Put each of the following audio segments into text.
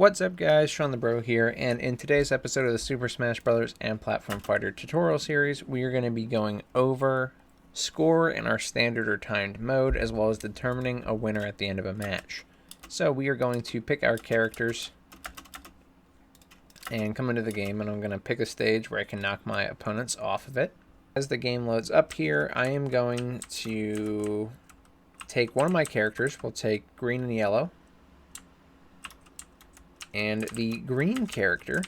What's up guys, Shawnthebro here, and in today's episode of the Super Smash Brothers and Platform Fighter tutorial series, we are going to be going over score in our standard or timed mode, as well as determining a winner at the end of a match. So we are going to pick our characters and come into the game, and I'm going to pick a stage where I can knock my opponents off of it. As the game loads up here, I am going to take one of my characters. We'll take green and yellow. And the green character,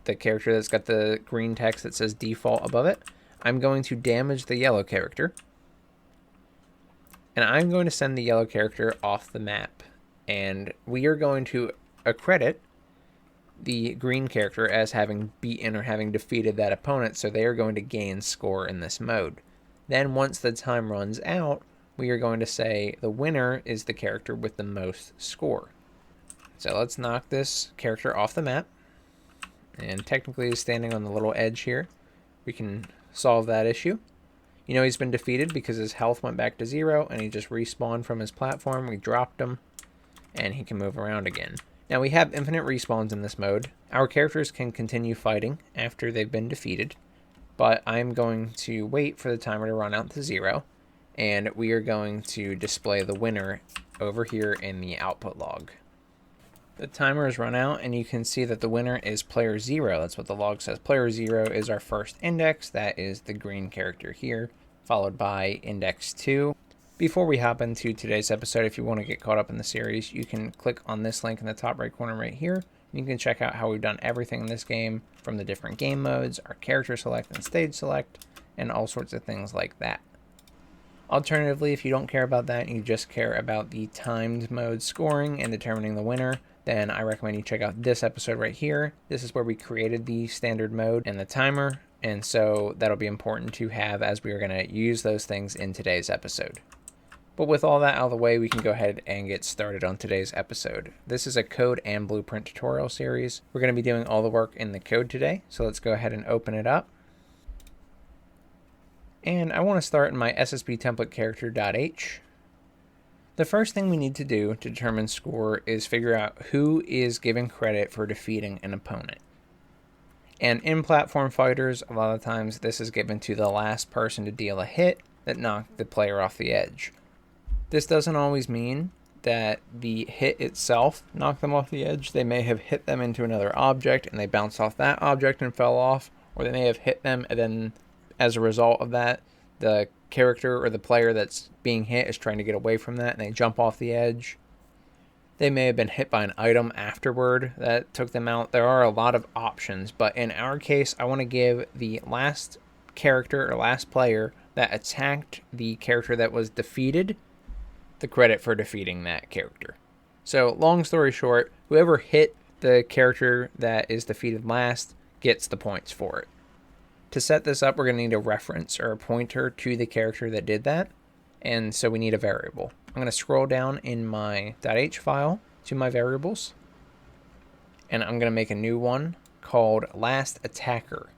the character that's got the green text that says default above it, I'm going to damage the yellow character. And I'm going to send the yellow character off the map. And we are going to accredit the green character as having beaten or having defeated that opponent, so they are going to gain score in this mode. Then once the time runs out, we are going to say the winner is the character with the most score. So let's knock this character off the map. And technically he's standing on the little edge here. We can solve that issue. You know he's been defeated because his health went back to 0 and he just respawned from his platform. We dropped him and he can move around again. Now we have infinite respawns in this mode. Our characters can continue fighting after they've been defeated, but I'm going to wait for the timer to run out to 0, and we are going to display the winner over here in the output log. The timer has run out, and you can see that the winner is player 0. That's what the log says. Player 0 is our first index. That is the green character here, followed by index 2. Before we hop into today's episode, if you want to get caught up in the series, you can click on this link in the top right corner right here. You can check out how we've done everything in this game, from the different game modes, our character select and stage select, and all sorts of things like that. Alternatively, if you don't care about that and you just care about the timed mode scoring and determining the winner, then I recommend you check out this episode right here. This is where we created the standard mode and the timer, and so that'll be important to have as we are going to use those things in today's episode. But with all that out of the way, we can go ahead and get started on today's episode. This is a code and blueprint tutorial series. We're going to be doing all the work in the code today, so let's go ahead and open it up. And I want to start in my SSB template character.h. The first thing we need to do to determine score is figure out who is given credit for defeating an opponent. And in platform fighters, a lot of times this is given to the last person to deal a hit that knocked the player off the edge. This doesn't always mean that the hit itself knocked them off the edge. They may have hit them into another object and they bounced off that object and fell off, or they may have hit them and then as a result of that, the character or the player that's being hit is trying to get away from that and they jump off the edge. They may have been hit by an item afterward that took them out. There are a lot of options, but in our case, I want to give the last character or last player that attacked the character that was defeated the credit for defeating that character. So long story short, whoever hit the character that is defeated last gets the points for it. To set this up, we're going to need a reference or a pointer to the character that did that, and so we need a variable. I'm going to scroll down in my .h file to my variables, and I'm going to make a new one called last attacker.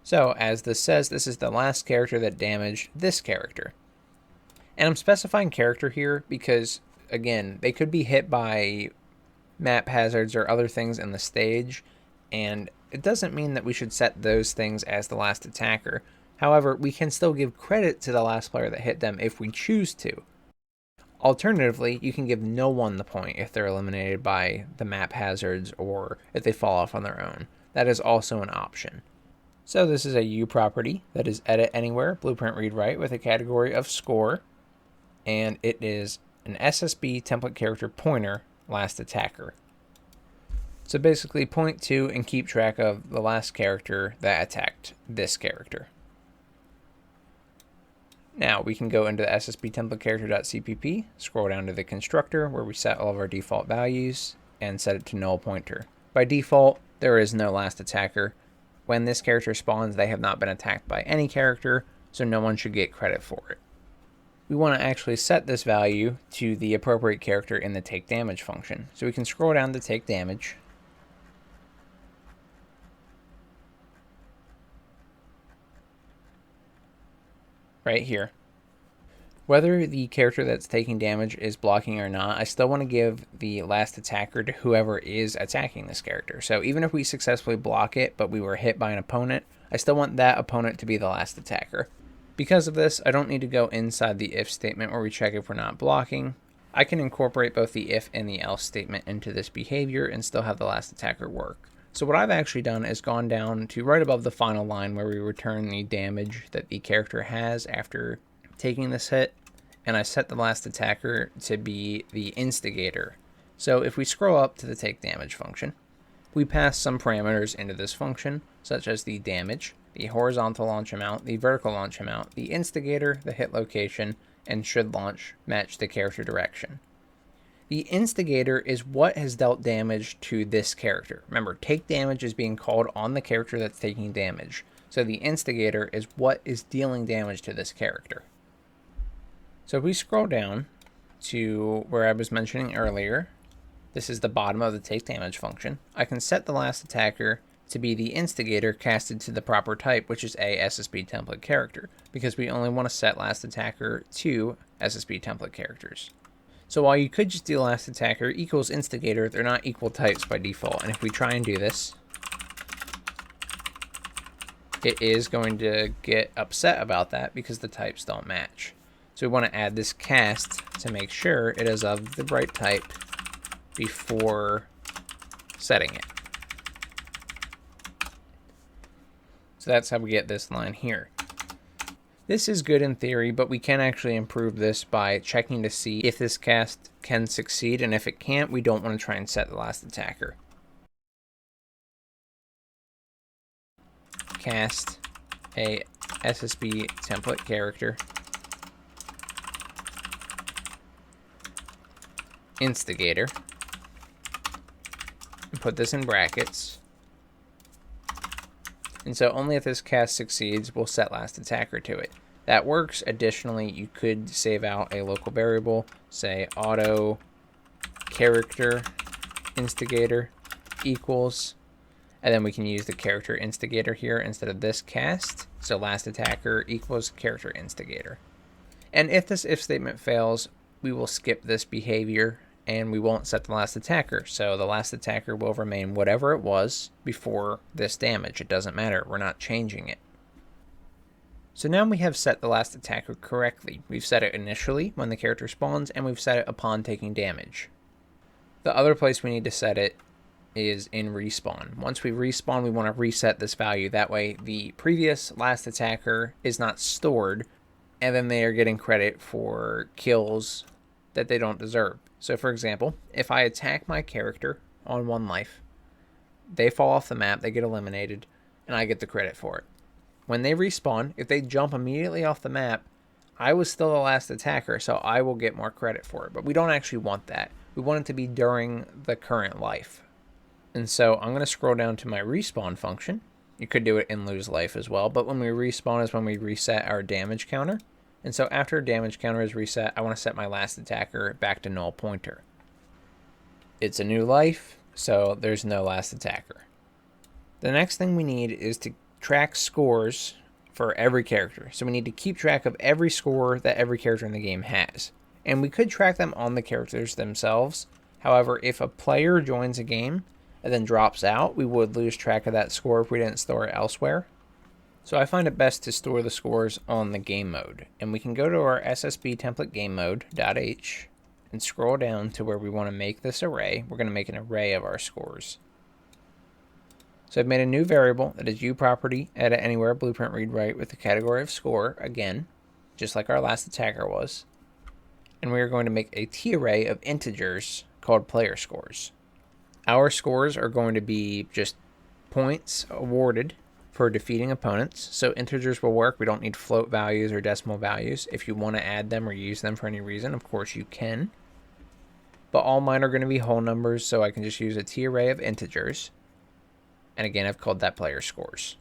So as this says, this is the last character that damaged this character. And I'm specifying character here because, again, they could be hit by map hazards or other things in the stage, and it doesn't mean that we should set those things as the last attacker. However, we can still give credit to the last player that hit them if we choose to. Alternatively, you can give no one the point if they're eliminated by the map hazards or if they fall off on their own. That is also an option. So this is a U property that is edit anywhere, blueprint read write with a category of score, and it is an SSB template character pointer last attacker. So basically point to and keep track of the last character that attacked this character. Now we can go into the SSB template character.cpp, scroll down to the constructor where we set all of our default values and set it to null pointer. By default, there is no last attacker. When this character spawns, they have not been attacked by any character, so no one should get credit for it. We want to actually set this value to the appropriate character in the take damage function. So we can scroll down to take damage. Right here. Whether the character that's taking damage is blocking or not, I still want to give the last attacker to whoever is attacking this character. So even if we successfully block it, but we were hit by an opponent, I still want that opponent to be the last attacker. Because of this, I don't need to go inside the if statement where we check if we're not blocking. I can incorporate both the if and the else statement into this behavior and still have the last attacker work. So what I've actually done is gone down to right above the final line where we return the damage that the character has after taking this hit, and I set the last attacker to be the instigator. So if we scroll up to the take damage function, we pass some parameters into this function, such as the damage, the horizontal launch amount, the vertical launch amount, the instigator, the hit location, and should launch match the character direction. The instigator is what has dealt damage to this character. Remember, take damage is being called on the character that's taking damage. So the instigator is what is dealing damage to this character. So if we scroll down to where I was mentioning earlier, this is the bottom of the take damage function. I can set the last attacker to be the instigator casted to the proper type, which is a SSB template character, because we only want to set last attacker to SSB template characters. So while you could just do last attacker equals instigator, they're not equal types by default. And if we try and do this, it is going to get upset about that because the types don't match. So we want to add this cast to make sure it is of the right type before setting it. So that's how we get this line here. This is good in theory, but we can actually improve this by checking to see if this cast can succeed, and if it can't, we don't want to try and set the last attacker. Cast a SSB template character instigator, and put this in brackets. And so only if this cast succeeds, we'll set last attacker to it. That works. Additionally, you could save out a local variable, say auto character instigator equals, and then we can use the character instigator here instead of this cast. So last attacker equals character instigator. And if this if statement fails, we will skip this behavior and we won't set the last attacker. So the last attacker will remain whatever it was before this damage. It doesn't matter. We're not changing it. So now we have set the last attacker correctly. We've set it initially when the character spawns, and we've set it upon taking damage. The other place we need to set it is in respawn. Once we respawn, we want to reset this value. That way the previous last attacker is not stored, and then they are getting credit for kills that they don't deserve. So for example, if I attack my character on 1 life, they fall off the map, they get eliminated, and I get the credit for it. When they respawn, if they jump immediately off the map, I was still the last attacker, so I will get more credit for it. But we don't actually want that. We want it to be during the current life. And so I'm going to scroll down to my respawn function. You could do it in lose life as well, but when we respawn is when we reset our damage counter. And so after damage counter is reset, I want to set my last attacker back to null pointer. It's a new life, so there's no last attacker. The next thing we need is to track scores for every character. So we need to keep track of every score that every character in the game has. And we could track them on the characters themselves. However, if a player joins a game and then drops out, we would lose track of that score if we didn't store it elsewhere. So I find it best to store the scores on the game mode. And we can go to our SSB template game mode.h and scroll down to where we want to make this array. We're going to make an array of our scores. So I've made a new variable that is uProperty edit anywhere blueprint read write with the category of score again, just like our last attacker was. And we are going to make a T array of integers called player scores. Our scores are going to be just points awarded for defeating opponents. So integers will work. We don't need float values or decimal values. If you want to add them or use them for any reason, of course you can. But all mine are going to be whole numbers, so I can just use a T array of integers. And again, I've called that player scores.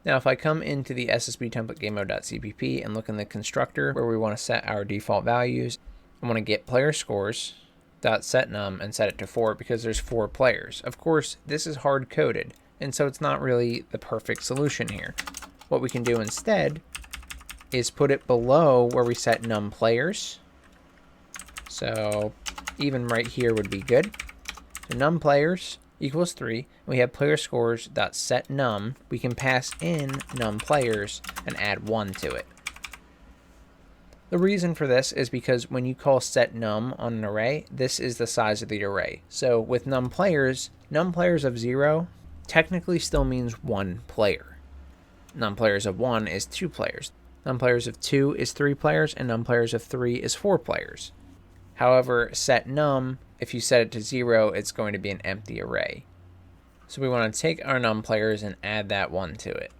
Now, if I come into the SSB template game mode.cpp and look in the constructor where we want to set our default values, I want to get player scores .setNum and set it to 4 because there's 4 players. Of course, this is hard coded, and so it's not really the perfect solution here. What we can do instead is put it below where we set num players. So even right here would be good. So num players equals 3. We have player scores dot set num. We can pass in num players and add 1 to it. The reason for this is because when you call set num on an array, this is the size of the array. So with num players of 0 technically still means 1 player. Num players of 1 is 2 players. Num players of 2 is 3 players, and num players of 3 is 4 players. However, set num, if you set it to 0, it's going to be an empty array. So we want to take our num players and add that 1 to it.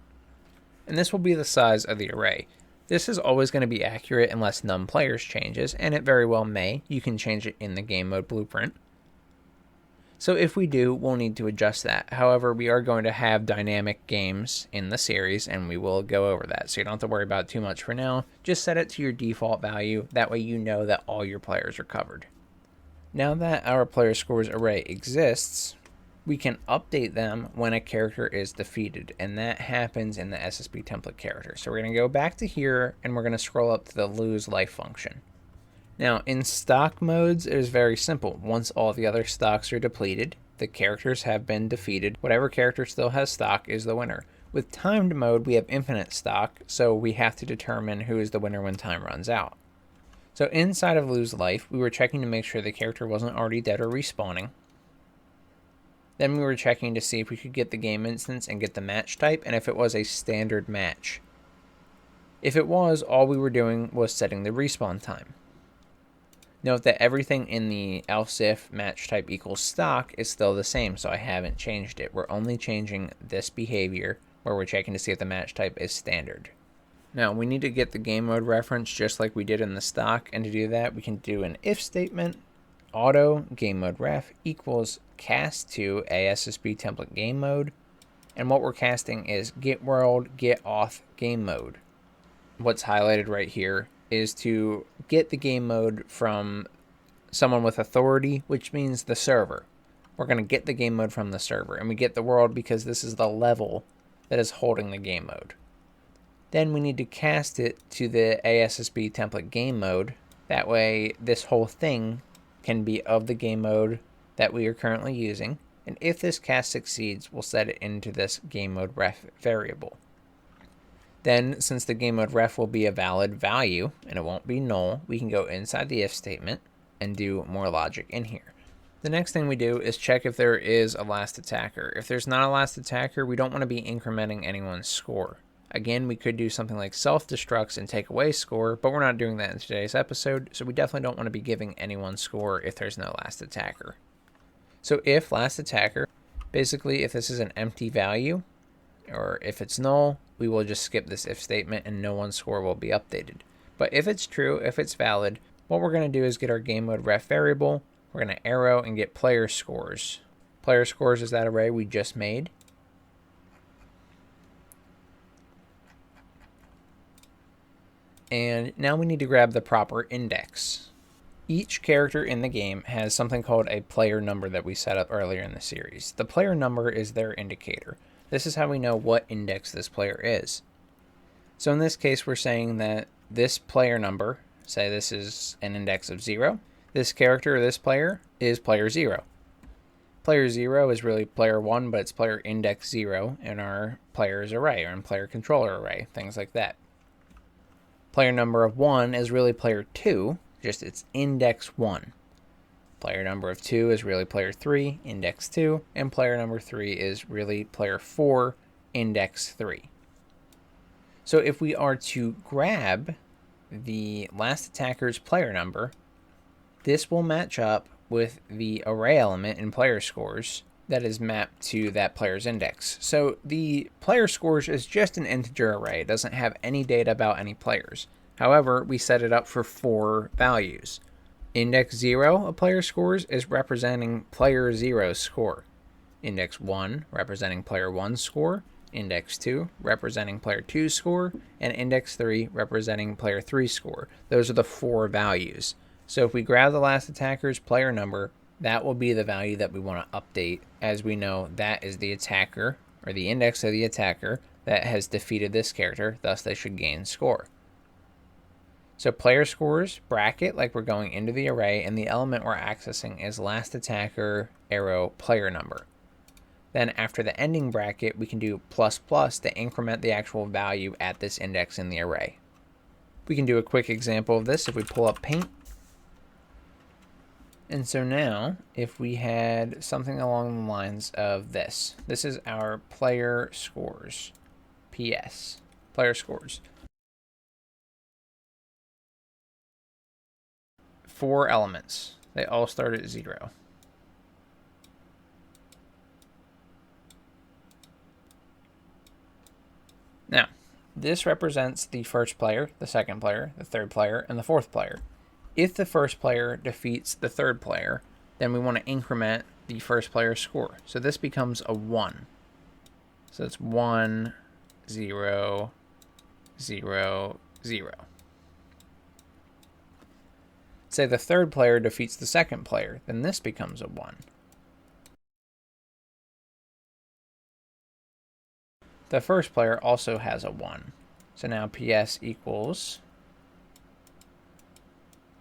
And this will be the size of the array. This is always going to be accurate unless num players changes, and it very well may. You can change it in the game mode blueprint. So if we do, we'll need to adjust that. However, we are going to have dynamic games in the series, and we will go over that. So you don't have to worry about it too much for now. Just set it to your default value. That way you know that all your players are covered. Now that our player scores array exists, we can update them when a character is defeated, and that happens in the SSB template character. So we're going to go back to here, and we're going to scroll up to the lose life function. Now, in stock modes, it is very simple. Once all the other stocks are depleted, the characters have been defeated. Whatever character still has stock is the winner. With timed mode, we have infinite stock, so we have to determine who is the winner when time runs out. So inside of lose life, we were checking to make sure the character wasn't already dead or respawning. Then we were checking to see if we could get the game instance and get the match type, and if it was a standard match. If it was, all we were doing was setting the respawn time. Note that everything in the else if match type equals stock is still the same, so I haven't changed it. We're only changing this behavior where we're checking to see if the match type is standard. Now, we need to get the game mode reference just like we did in the stock, and to do that, we can do an if statement, auto game mode ref equals cast to a SSB template game mode, and what we're casting is get world, get auth game mode. What's highlighted right here is to get the game mode from someone with authority, which means the server. We're going to get the game mode from the server, and we get the world because this is the level that is holding the game mode. Then we need to cast it to the ASSB template game mode. That way this whole thing can be of the game mode that we are currently using, and if this cast succeeds, we'll set it into this game mode ref variable. Then, since the game mode ref will be a valid value and it won't be null, we can go inside the if statement and do more logic in here. The next thing we do is check if there is a last attacker. If there's not a last attacker, we don't want to be incrementing anyone's score. Again, we could do something like self-destructs and take away score, but we're not doing that in today's episode, so we definitely don't want to be giving anyone score if there's no last attacker. So if last attacker, basically if this is an empty value, or if it's null, we will just skip this if statement and no one's score will be updated. But if it's true, if it's valid, what we're going to do is get our game mode ref variable. We're going to arrow and get player scores. Player scores is that array we just made. And now we need to grab the proper index. Each character in the game has something called a player number that we set up earlier in the series. The player number is their indicator. This is how we know what index this player is. So in this case, we're saying that this player number, say this is an index of 0, this character or this player is player 0. Player 0 is really player 1, but it's player index 0 in our players array or in player controller array, things like that. Player number of 1 is really player 2, just it's index 1. Player number of 2 is really player 3, index 2, and player number 3 is really player 4, index 3. So if we are to grab the last attacker's player number, this will match up with the array element in player scores that is mapped to that player's index. So the player scores is just an integer array. It doesn't have any data about any players. However, we set it up for 4 values. Index 0 of player scores is representing player 0's score. Index 1 representing player 1's score. Index 2 representing player 2's score. And index 3 representing player 3's score. Those are the 4 values. So if we grab the last attacker's player number, that will be the value that we want to update, as we know that is the attacker, or the index of the attacker, that has defeated this character, thus they should gain score. So player scores bracket like we're going into the array, and the element we're accessing is last attacker arrow player number. Then after the ending bracket, we can do plus plus to increment the actual value at this index in the array. We can do a quick example of this if we pull up Paint. And so now, if we had something along the lines of this. This is our player scores. PS. Player scores. 4 elements. They all start at 0. Now, this represents the first player, the second player, the third player, and the fourth player. If the first player defeats the third player, then we want to increment the first player's score. So this becomes a 1. So it's 1, 0, 0, 0. Say the third player defeats the second player, then this becomes a 1. The first player also has a 1. So now PS equals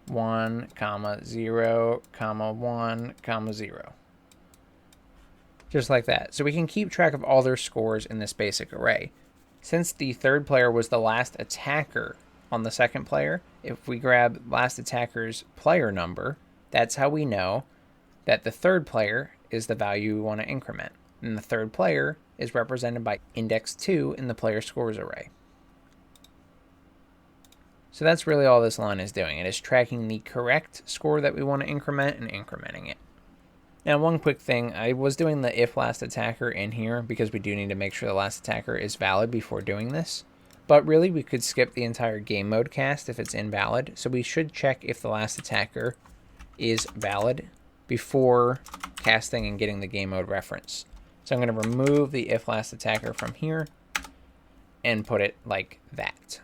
1, 0, 1, 0. Just like that. So we can keep track of all their scores in this basic array. Since the third player was the last attacker on the second player, if we grab last attacker's player number, that's how we know that the third player is the value we want to increment. And the third player is represented by index 2 in the player scores array. So that's really all this line is doing. It is tracking the correct score that we want to increment and incrementing it. Now, one quick thing, I was doing the if last attacker in here because we do need to make sure the last attacker is valid before doing this. But really, we could skip the entire game mode cast if it's invalid. So we should check if the last attacker is valid before casting and getting the game mode reference. So I'm going to remove the if last attacker from here and put it like that.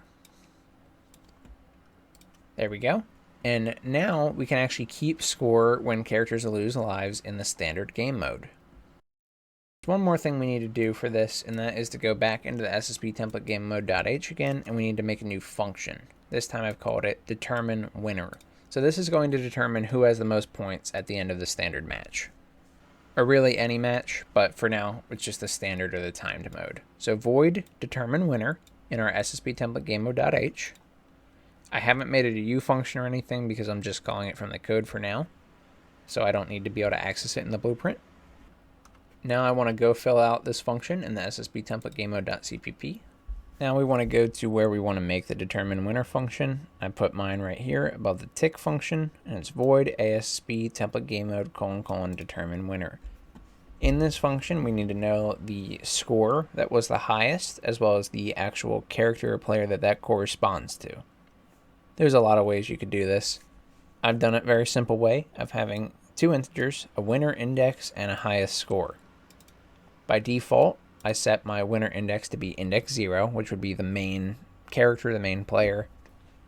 There we go. And now we can actually keep score when characters lose lives in the standard game mode. There's one more thing we need to do for this, and that is to go back into the SSB template game mode.h again, and we need to make a new function. This time I've called it determine winner. So this is going to determine who has the most points at the end of the standard match. Or really any match, but for now it's just the standard or the timed mode. So void determine winner in our SSB template game mode.h. I haven't made it a U function or anything because I'm just calling it from the code for now. So I don't need to be able to access it in the blueprint. Now I want to go fill out this function in the SSB template game mode.cpp. Now we want to go to where we want to make the determine winner function. I put mine right here above the tick function, and it's void ASB template game mode : determine winner. In this function, we need to know the score that was the highest, as well as the actual character or player that corresponds to. There's a lot of ways you could do this. I've done it a very simple way of having 2 integers, a winner index, and a highest score. By default, I set my winner index to be index 0, which would be the main character, the main player.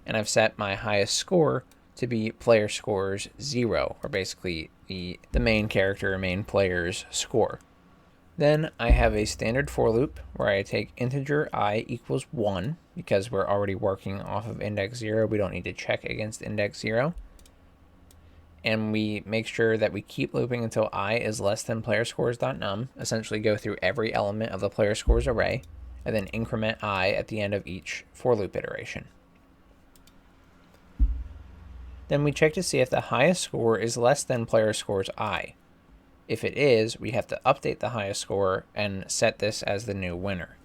And I've set my highest score to be player scores 0, or basically the main character or main player's score. Then I have a standard for loop where I take integer I equals 1, because we're already working off of index 0. We don't need to check against index 0. And we make sure that we keep looping until I is less than playerscores.num, essentially go through every element of the player scores array, and then increment I at the end of each for loop iteration. Then we check to see if the highest score is less than player scores I. If it is, we have to update the highest score and set this as the new winner.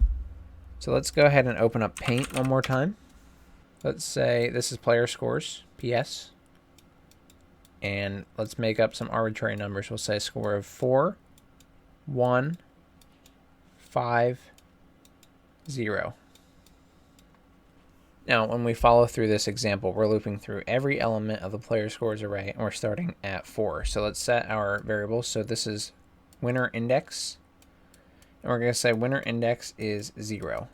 So let's go ahead and open up Paint one more time. Let's say this is player scores, PS. And let's make up some arbitrary numbers. We'll say a score of 4, 1, 5, 0. Now, when we follow through this example, we're looping through every element of the player scores array, and we're starting at 4. So let's set our variables. So this is winner index, and we're going to say winner index is 0,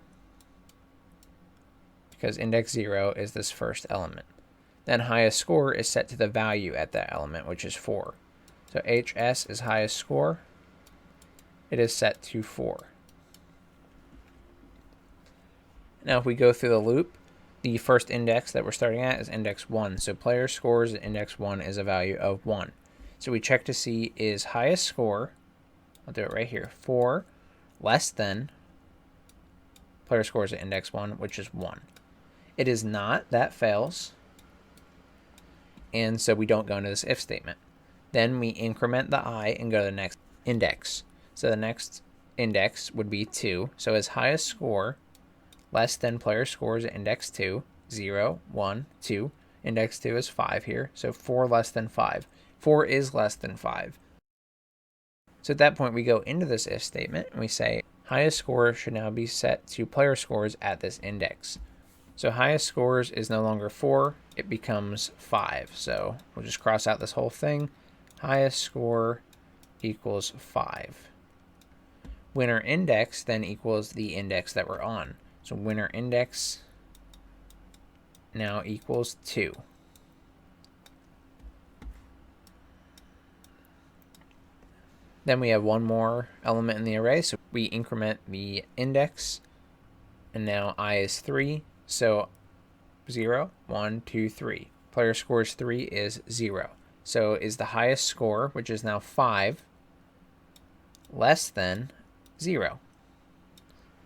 because index 0 is this first element. Then highest score is set to the value at that element, which is 4. So HS is highest score. It is set to 4. Now if we go through the loop, the first index that we're starting at is index 1. So player scores at index 1 is a value of 1. So we check to see is highest score, I'll do it right here, 4 less than player scores at index 1, which is 1. It is not, that fails. And so we don't go into this if statement. Then we increment the I and go to the next index. So the next index would be 2. So is highest score less than player scores at index 2, 0, 1, 2. Index 2 is 5 here, so 4 less than 5. 4 is less than 5. So at that point, we go into this if statement, and we say highest score should now be set to player scores at this index. So highest scores is no longer 4, it becomes 5. So we'll just cross out this whole thing. Highest score equals 5. Winner index then equals the index that we're on. So winner index now equals 2. Then we have one more element in the array, so we increment the index, and now I is 3, so 0, 1, 2, 3. Player scores 3 is 0. So is the highest score, which is now 5, less than 0?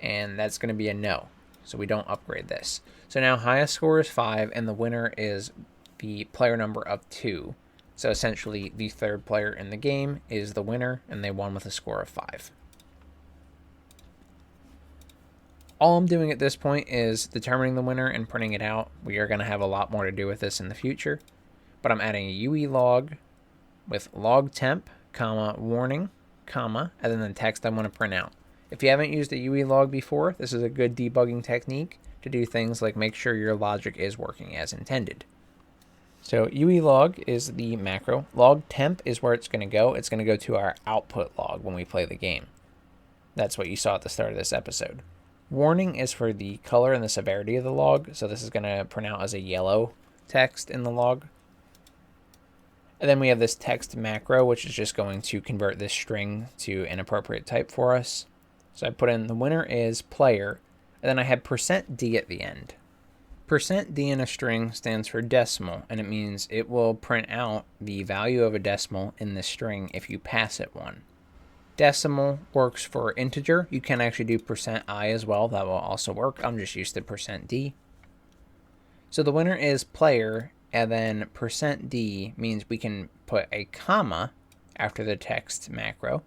And that's going to be a no, so we don't upgrade this. So now highest score is 5, and the winner is the player number of 2. So essentially, the third player in the game is the winner, and they won with a score of 5. All I'm doing at this point is determining the winner and printing it out. We are going to have a lot more to do with this in the future, but I'm adding a UE log with log temp, comma, warning, comma, and then the text I want to print out. If you haven't used a UE log before, this is a good debugging technique to do things like make sure your logic is working as intended. So UE log is the macro. Log temp is where it's going to go. It's going to go to our output log when we play the game. That's what you saw at the start of this episode. Warning is for the color and the severity of the log. So this is going to print out as a yellow text in the log. And then we have this text macro, which is just going to convert this string to an appropriate type for us. So I put in the winner is player, and then I have %d at the end. %d in a string stands for decimal, and it means it will print out the value of a decimal in this string if you pass it one. Decimal works for integer. You can actually do %i as well. That will also work. I'm just used to %d. So the winner is player, and then %d means we can put a comma after the text macro,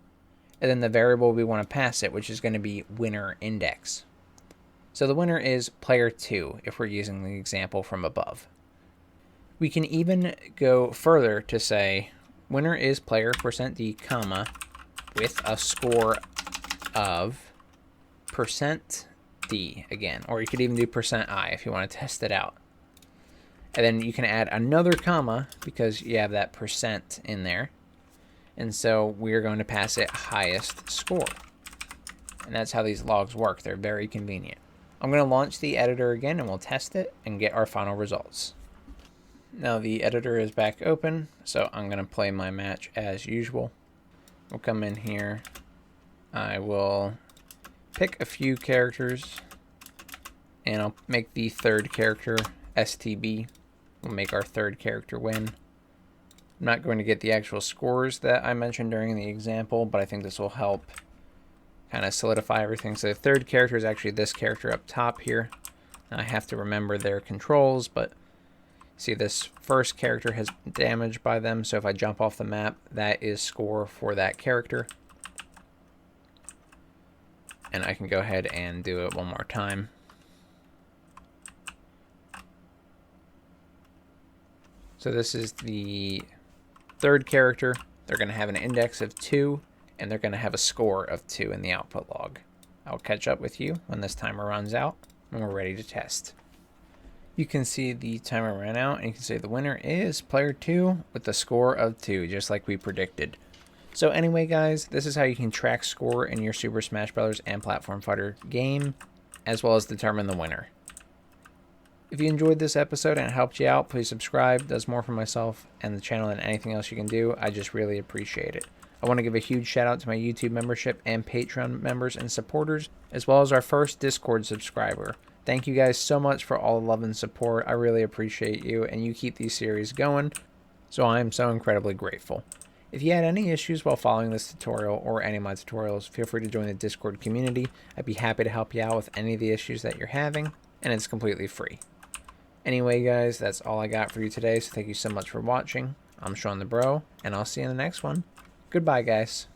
and then the variable we want to pass it, which is going to be winner index. So the winner is player 2 if we're using the example from above. We can even go further to say winner is player %d, comma, with a score of %d again, or you could even do %i if you want to test it out. And then you can add another comma because you have that % in there. And so we're going to pass it highest score. And that's how these logs work. They're very convenient. I'm going to launch the editor again and we'll test it and get our final results. Now the editor is back open, so I'm going to play my match as usual. We'll come in here. I will pick a few characters and I'll make the third character STB. We'll make our third character win. I'm not going to get the actual scores that I mentioned during the example, but I think this will help kind of solidify everything. So the third character is actually this character up top here. Now I have to remember their controls, but see this first character has damage by them, so if I jump off the map, that is score for that character. And I can go ahead and do it one more time. So this is the third character. They're going to have an index of 2, and they're going to have a score of 2 in the output log. I'll catch up with you when this timer runs out, and we're ready to test. You can see the timer ran out, and you can see the winner is player 2 with the score of 2, just like we predicted. So anyway, guys, this is how you can track score in your Super Smash Brothers and Platform Fighter game, as well as determine the winner. If you enjoyed this episode and it helped you out, please subscribe. It does more for myself and the channel than anything else you can do. I just really appreciate it. I want to give a huge shout out to my YouTube membership and Patreon members and supporters, as well as our first Discord subscriber, Thank you guys so much for all the love and support. I really appreciate you, and you keep these series going, so I am so incredibly grateful. If you had any issues while following this tutorial or any of my tutorials, feel free to join the Discord community. I'd be happy to help you out with any of the issues that you're having, and it's completely free. Anyway, guys, that's all I got for you today, so thank you so much for watching. I'm Shawnthebro, and I'll see you in the next one. Goodbye, guys.